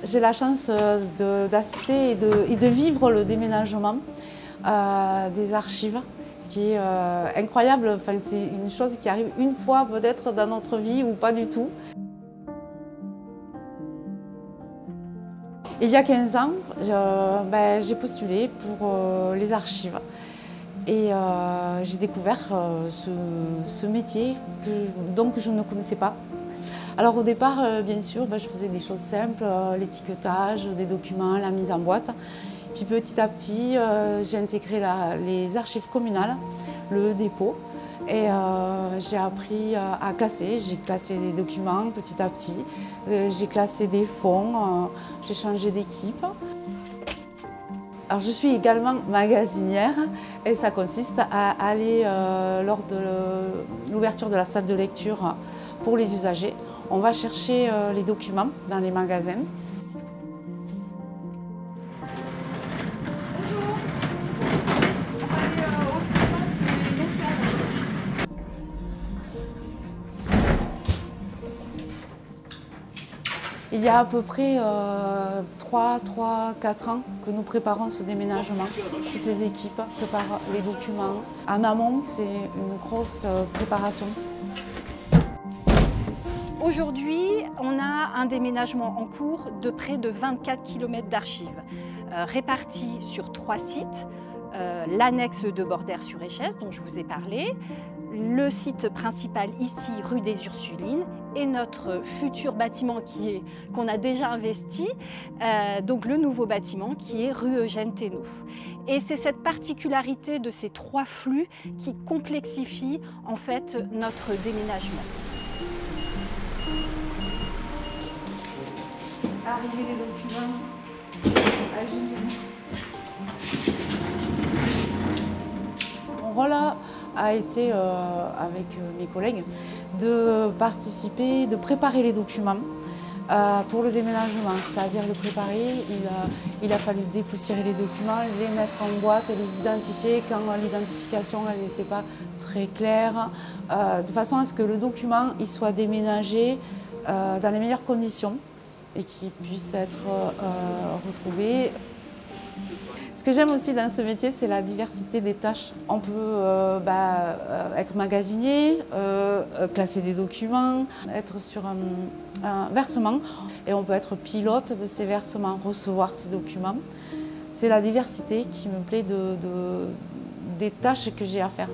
J'ai la chance d'assister et de vivre le déménagement des archives, ce qui est incroyable. Enfin, c'est une chose qui arrive une fois peut-être dans notre vie ou pas du tout. Il y a 15 ans, j'ai postulé pour les archives et j'ai découvert ce métier que je ne connaissais pas. Alors au départ, bien sûr, je faisais des choses simples, l'étiquetage des documents, la mise en boîte. Puis petit à petit, j'ai intégré les archives communales, le dépôt. Et j'ai appris à classer. J'ai classé des documents petit à petit. J'ai classé des fonds, j'ai changé d'équipe. Alors, je suis également magasinière et ça consiste à aller lors de l'ouverture de la salle de lecture pour les usagers. On va chercher les documents dans les magasins. Il y a à peu près 3-4 ans que nous préparons ce déménagement. Toutes les équipes préparent les documents. En amont, c'est une grosse préparation. Aujourd'hui, on a un déménagement en cours de près de 24 km d'archives, répartis sur 3 sites. L'annexe de Bordères-sur-Échesse, dont je vous ai parlé, le site principal ici, rue des Ursulines, et notre futur bâtiment qu'on a déjà investi, donc le nouveau bâtiment qui est rue Eugène Thénault. Et c'est cette particularité de ces 3 flux qui complexifie en fait notre déménagement. Arrivée des documents. Mon rôle a été, avec mes collègues, de participer, de préparer les documents pour le déménagement, c'est-à-dire le préparer. Il a fallu dépoussiérer les documents, les mettre en boîte, les identifier quand l'identification n'était pas très claire, de façon à ce que le document il soit déménagé dans les meilleures conditions et qu'il puisse être retrouvé. Ce que j'aime aussi dans ce métier, c'est la diversité des tâches. On peut être magasinier, classer des documents, être sur un versement et on peut être pilote de ces versements, recevoir ces documents. C'est la diversité qui me plaît des tâches que j'ai à faire.